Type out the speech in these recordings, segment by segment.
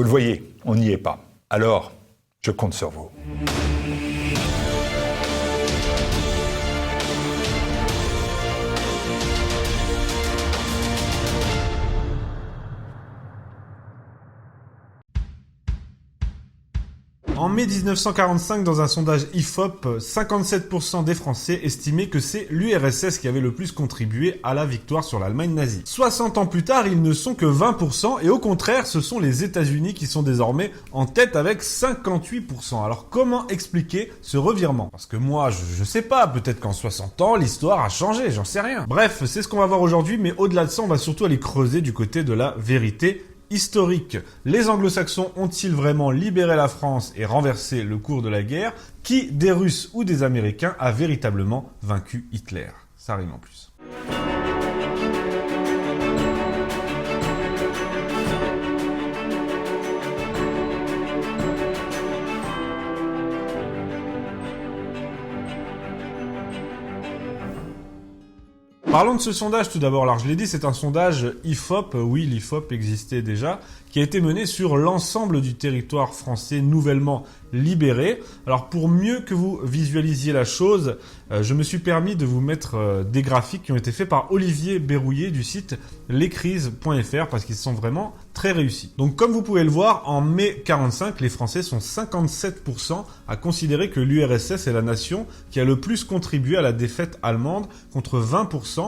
Vous le voyez, on n'y est pas. Alors, je compte sur vous. En mai 1945, dans un sondage IFOP, 57% des Français estimaient que c'est l'URSS qui avait le plus contribué à la victoire sur l'Allemagne nazie. 60 ans plus tard, ils ne sont que 20% et au contraire, ce sont les États-Unis qui sont désormais en tête avec 58%. Alors comment expliquer ce revirement? Parce que moi, je sais pas, peut-être qu'en 60 ans, l'histoire a changé, j'en sais rien. Bref, c'est ce qu'on va voir aujourd'hui, mais au-delà de ça, on va surtout aller creuser du côté de la vérité historique. Les anglo-saxons ont-ils vraiment libéré la France et renversé le cours de la guerre? Qui, des Russes ou des Américains, a véritablement vaincu Hitler? Ça rime en plus. Parlons de ce sondage tout d'abord. Alors je l'ai dit, c'est un sondage IFOP, oui l'IFOP existait déjà, qui a été mené sur l'ensemble du territoire français nouvellement libéré. Alors pour mieux que vous visualisiez la chose, je me suis permis de vous mettre des graphiques qui ont été faits par Olivier Berrouillet du site lescrises.fr parce qu'ils sont vraiment très réussis. Donc comme vous pouvez le voir, en mai 45, les Français sont 57% à considérer que l'URSS est la nation qui a le plus contribué à la défaite allemande contre 20%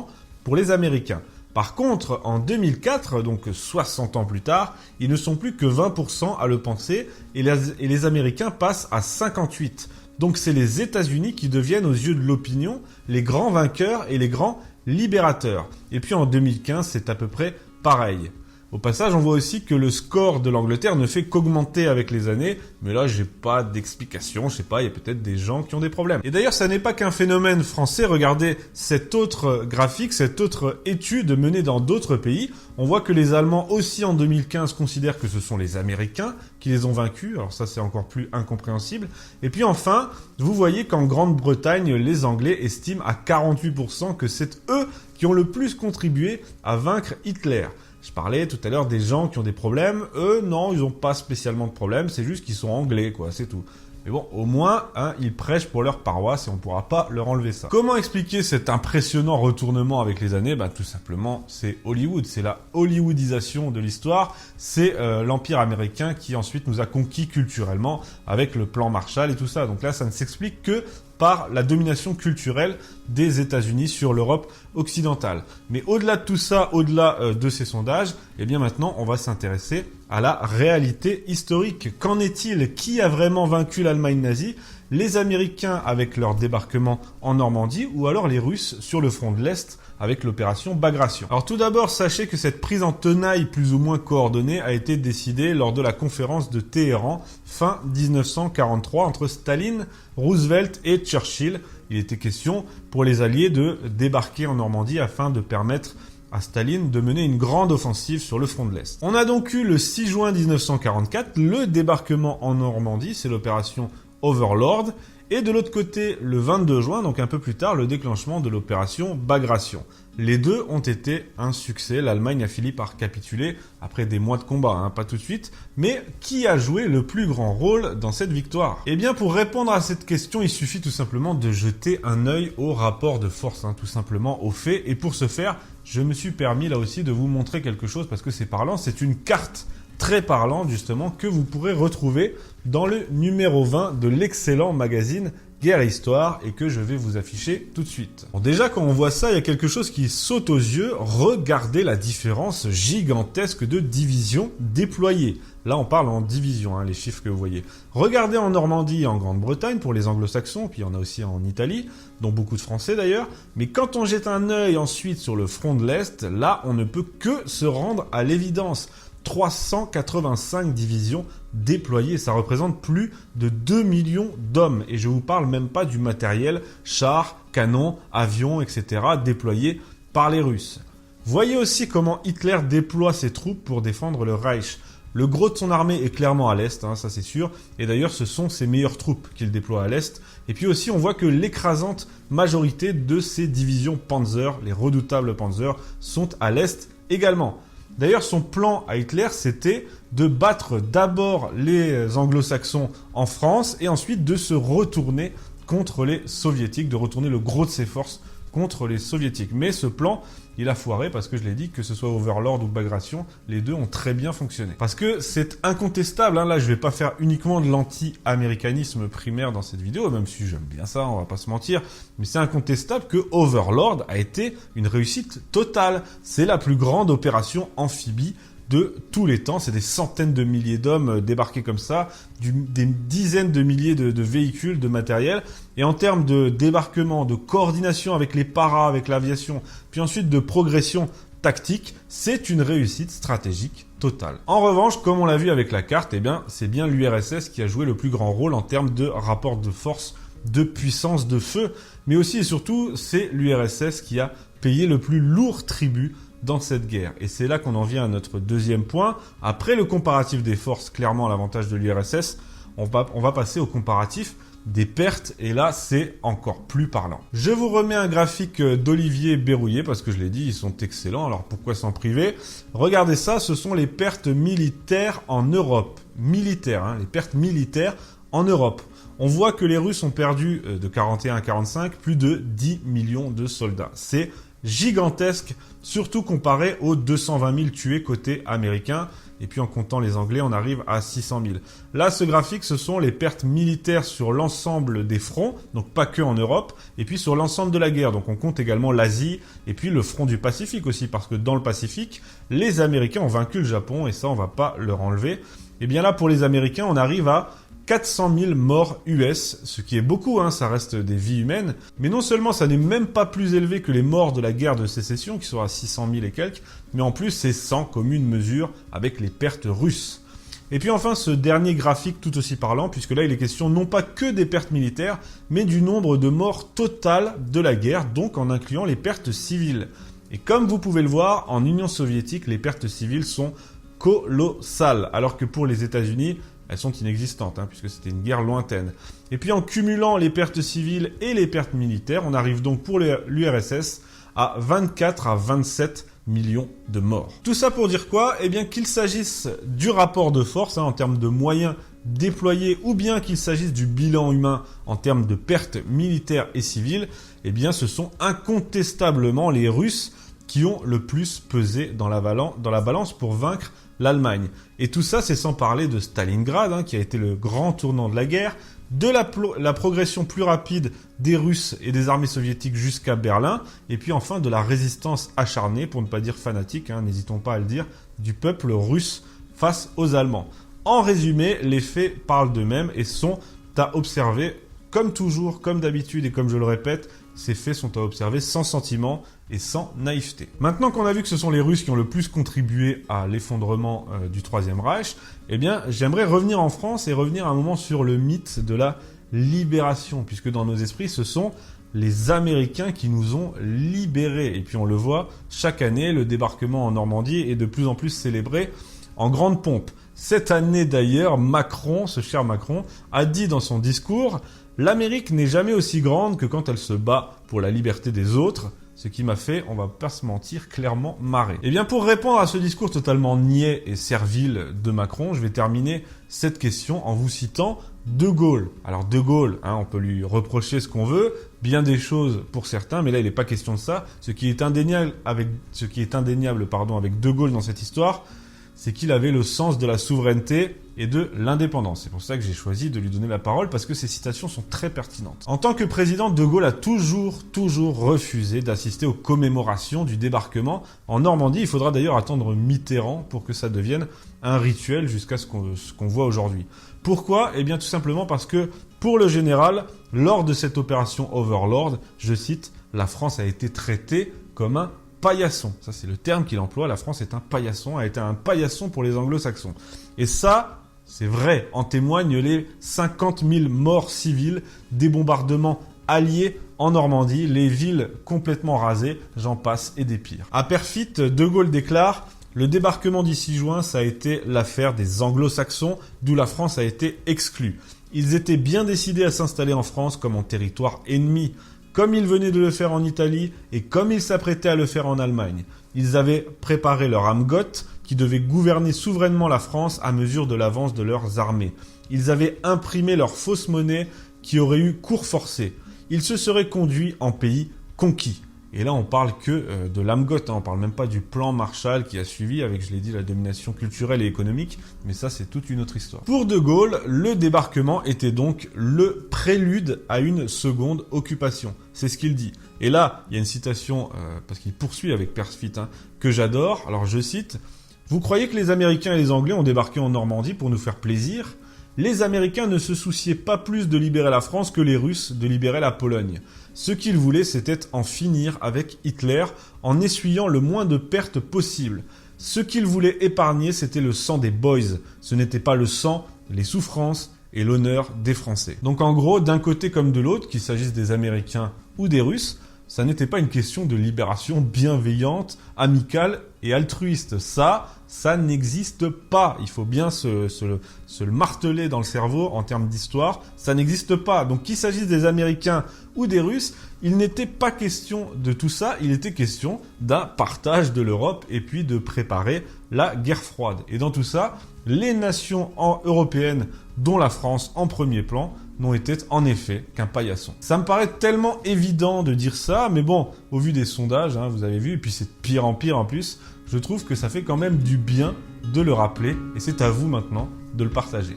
pour les Américains. Par contre, en 2004, donc 60 ans plus tard, ils ne sont plus que 20% à le penser et les Américains passent à 58%. Donc c'est les États-Unis qui deviennent aux yeux de l'opinion les grands vainqueurs et les grands libérateurs. Et puis en 2015, c'est à peu près pareil. Au passage, on voit aussi que le score de l'Angleterre ne fait qu'augmenter avec les années, mais là, j'ai pas d'explication, je sais pas, il y a peut-être des gens qui ont des problèmes. Et d'ailleurs, ça n'est pas qu'un phénomène français, regardez cet autre graphique, cette autre étude menée dans d'autres pays. On voit que les Allemands aussi en 2015 considèrent que ce sont les Américains qui les ont vaincus, alors ça c'est encore plus incompréhensible. Et puis enfin, vous voyez qu'en Grande-Bretagne, les Anglais estiment à 48% que c'est eux qui ont le plus contribué à vaincre Hitler. Je parlais tout à l'heure des gens qui ont des problèmes. Eux, non, ils n'ont pas spécialement de problème. C'est juste qu'ils sont anglais, quoi. C'est tout. Mais bon, au moins, ils prêchent pour leur paroisse et on ne pourra pas leur enlever ça. Comment expliquer cet impressionnant retournement avec les années? Tout simplement, c'est Hollywood. C'est la hollywoodisation de l'histoire. C'est l'Empire américain qui ensuite nous a conquis culturellement avec le plan Marshall et tout ça. Donc là, ça ne s'explique que par la domination culturelle des États-Unis sur l'Europe occidentale. Mais au-delà de tout ça, au-delà de ces sondages, eh bien maintenant, on va s'intéresser à la réalité historique. Qu'en est-il? Qui a vraiment vaincu l'Allemagne nazie? Les Américains avec leur débarquement en Normandie ou alors les Russes sur le front de l'Est avec l'opération Bagration. Alors tout d'abord, sachez que cette prise en tenaille plus ou moins coordonnée a été décidée lors de la conférence de Téhéran fin 1943 entre Staline, Roosevelt et Churchill. Il était question pour les Alliés de débarquer en Normandie afin de permettre à Staline de mener une grande offensive sur le front de l'Est. On a donc eu le 6 juin 1944 le débarquement en Normandie, c'est l'opération Overlord, et de l'autre côté, le 22 juin, donc un peu plus tard, le déclenchement de l'opération Bagration. Les deux ont été un succès. L'Allemagne a fini par capituler après des mois de combat, pas tout de suite. Mais qui a joué le plus grand rôle dans cette victoire? Eh bien, pour répondre à cette question, il suffit tout simplement de jeter un œil au rapport de force, tout simplement aux faits. Et pour ce faire, je me suis permis là aussi de vous montrer quelque chose parce que c'est parlant. C'est une carte très parlante justement que vous pourrez retrouver dans le numéro 20 de l'excellent magazine Guerre et Histoire et que je vais vous afficher tout de suite. Bon, déjà quand on voit ça, il y a quelque chose qui saute aux yeux. Regardez la différence gigantesque de divisions déployées. Là on parle en divisions, les chiffres que vous voyez. Regardez en Normandie et en Grande-Bretagne pour les anglo-saxons, puis il y en a aussi en Italie, dont beaucoup de Français d'ailleurs. Mais quand on jette un œil ensuite sur le front de l'Est, là on ne peut que se rendre à l'évidence. 385 divisions déployées, ça représente plus de 2 millions d'hommes. Et je vous parle même pas du matériel, chars, canons, avions, etc. déployés par les Russes. Voyez aussi comment Hitler déploie ses troupes pour défendre le Reich. Le gros de son armée est clairement à l'Est, ça c'est sûr. Et d'ailleurs, ce sont ses meilleures troupes qu'il déploie à l'Est. Et puis aussi, on voit que l'écrasante majorité de ses divisions Panzer, les redoutables Panzer, sont à l'Est également. D'ailleurs, son plan à Hitler, c'était de battre d'abord les anglo-saxons en France et ensuite de se retourner contre les soviétiques, de retourner le gros de ses forces contre les soviétiques. Mais ce plan, il a foiré parce que je l'ai dit, que ce soit Overlord ou Bagration, les deux ont très bien fonctionné. Parce que c'est incontestable, hein, là je vais pas faire uniquement de l'anti-américanisme primaire dans cette vidéo, même si j'aime bien ça, on va pas se mentir, mais c'est incontestable que Overlord a été une réussite totale. C'est la plus grande opération amphibie de tous les temps. C'est des centaines de milliers d'hommes débarqués comme ça, des dizaines de milliers de véhicules, de matériel. Et en termes de débarquement, de coordination avec les paras, avec l'aviation, puis ensuite de progression tactique, c'est une réussite stratégique totale. En revanche, comme on l'a vu avec la carte, eh bien, c'est bien l'URSS qui a joué le plus grand rôle en termes de rapport de force, de puissance, de feu, mais aussi et surtout, c'est l'URSS qui a payé le plus lourd tribut dans cette guerre. Et c'est là qu'on en vient à notre deuxième point. Après le comparatif des forces, clairement à l'avantage de l'URSS, on va passer au comparatif des pertes, et là c'est encore plus parlant. Je vous remets un graphique d'Olivier Berrouillet, parce que je l'ai dit, ils sont excellents, alors pourquoi s'en priver? Regardez ça, ce sont les pertes militaires en Europe. Militaires, hein, les pertes militaires en Europe. On voit que les Russes ont perdu de 41 à 45 plus de 10 millions de soldats. C'est gigantesque, surtout comparé aux 220 000 tués côté américain. Et puis en comptant les Anglais, on arrive à 600 000. Là, ce graphique, ce sont les pertes militaires sur l'ensemble des fronts, donc pas que en Europe, et puis sur l'ensemble de la guerre. Donc on compte également l'Asie, et puis le front du Pacifique aussi, parce que dans le Pacifique, les Américains ont vaincu le Japon, et ça, on va pas leur enlever. Et bien là, pour les Américains, on arrive à 400 000 morts US, ce qui est beaucoup, hein, ça reste des vies humaines. Mais non seulement ça n'est même pas plus élevé que les morts de la guerre de sécession, qui sont à 600 000 et quelques, mais en plus c'est sans commune mesure avec les pertes russes. Et puis enfin ce dernier graphique tout aussi parlant, puisque là il est question non pas que des pertes militaires, mais du nombre de morts totales de la guerre, donc en incluant les pertes civiles. Et comme vous pouvez le voir, en Union soviétique, les pertes civiles sont colossales, alors que pour les États-Unis, elles sont inexistantes, hein, puisque c'était une guerre lointaine. Et puis en cumulant les pertes civiles et les pertes militaires, on arrive donc pour l'URSS à 24 à 27 millions de morts. Tout ça pour dire quoi? Eh bien qu'il s'agisse du rapport de force, hein, en termes de moyens déployés, ou bien qu'il s'agisse du bilan humain en termes de pertes militaires et civiles, eh bien ce sont incontestablement les Russes qui ont le plus pesé dans la balance pour vaincre l'Allemagne. Et tout ça, c'est sans parler de Stalingrad, hein, qui a été le grand tournant de la guerre, de la progression plus rapide des Russes et des armées soviétiques jusqu'à Berlin, et puis enfin de la résistance acharnée, pour ne pas dire fanatique, hein, n'hésitons pas à le dire, du peuple russe face aux Allemands. En résumé, les faits parlent d'eux-mêmes et sont à observer, comme toujours, comme d'habitude et comme je le répète, ces faits sont à observer sans sentiment et sans naïveté. Maintenant qu'on a vu que ce sont les Russes qui ont le plus contribué à l'effondrement du Troisième Reich, eh bien, j'aimerais revenir en France et revenir un moment sur le mythe de la libération, puisque dans nos esprits, ce sont les Américains qui nous ont libérés. Et puis on le voit, chaque année, le débarquement en Normandie est de plus en plus célébré en grande pompe. Cette année d'ailleurs, Macron, ce cher Macron, a dit dans son discours « L'Amérique n'est jamais aussi grande que quand elle se bat pour la liberté des autres », ce qui m'a fait, on va pas se mentir, clairement marrer. Et bien pour répondre à ce discours totalement niais et servile de Macron, je vais terminer cette question en vous citant De Gaulle. Alors De Gaulle, hein, on peut lui reprocher ce qu'on veut, bien des choses pour certains, mais là il n'est pas question de ça. Ce qui est indéniable avec De Gaulle dans cette histoire, c'est qu'il avait le sens de la souveraineté et de l'indépendance. C'est pour ça que j'ai choisi de lui donner la parole, parce que ces citations sont très pertinentes. En tant que président, De Gaulle a toujours refusé d'assister aux commémorations du débarquement en Normandie. Il faudra d'ailleurs attendre Mitterrand pour que ça devienne un rituel jusqu'à ce qu'on voit aujourd'hui. Pourquoi? Eh bien tout simplement parce que, pour le général, lors de cette opération Overlord, je cite, « La France a été traitée comme un paillasson ». Ça, c'est le terme qu'il emploie. La France est un paillasson, a été un paillasson pour les anglo-saxons. Et ça, c'est vrai. En témoignent les 50 000 morts civils des bombardements alliés en Normandie, les villes complètement rasées, j'en passe et des pires. À Perfit, De Gaulle déclare « Le débarquement du 6 juin, ça a été l'affaire des anglo-saxons, d'où la France a été exclue. Ils étaient bien décidés à s'installer en France comme en territoire ennemi, comme ils venaient de le faire en Italie et comme ils s'apprêtaient à le faire en Allemagne. Ils avaient préparé leur Amgot qui devait gouverner souverainement la France à mesure de l'avance de leurs armées. Ils avaient imprimé leur fausse monnaie qui aurait eu cours forcé. Ils se seraient conduits en pays conquis. Et là, on parle que de l'Amgot, hein. On parle même pas du plan Marshall qui a suivi avec, je l'ai dit, la domination culturelle et économique. Mais ça, c'est toute une autre histoire. Pour De Gaulle, le débarquement était donc le prélude à une seconde occupation. C'est ce qu'il dit. Et là, il y a une citation, parce qu'il poursuit avec Persfit, hein, que j'adore. Alors, je cite, « Vous croyez que les Américains et les Anglais ont débarqué en Normandie pour nous faire plaisir ? Les Américains ne se souciaient pas plus de libérer la France que les Russes de libérer la Pologne. Ce qu'ils voulaient, c'était en finir avec Hitler en essuyant le moins de pertes possible. Ce qu'ils voulaient épargner, c'était le sang des boys. Ce n'était pas le sang, les souffrances et l'honneur des Français. » Donc en gros, d'un côté comme de l'autre, qu'il s'agisse des Américains ou des Russes, ça n'était pas une question de libération bienveillante, amicale et altruiste. Ça n'existe pas. Il faut bien se le marteler dans le cerveau en termes d'histoire. Ça n'existe pas. Donc qu'il s'agisse des Américains ou des Russes, il n'était pas question de tout ça. Il était question d'un partage de l'Europe et puis de préparer la guerre froide. Et dans tout ça, les nations européennes, dont la France en premier plan, n'ont été en effet qu'un paillasson. Ça me paraît tellement évident de dire ça, mais bon, au vu des sondages, hein, vous avez vu, et puis c'est de pire en pire en plus, je trouve que ça fait quand même du bien de le rappeler, et c'est à vous maintenant de le partager.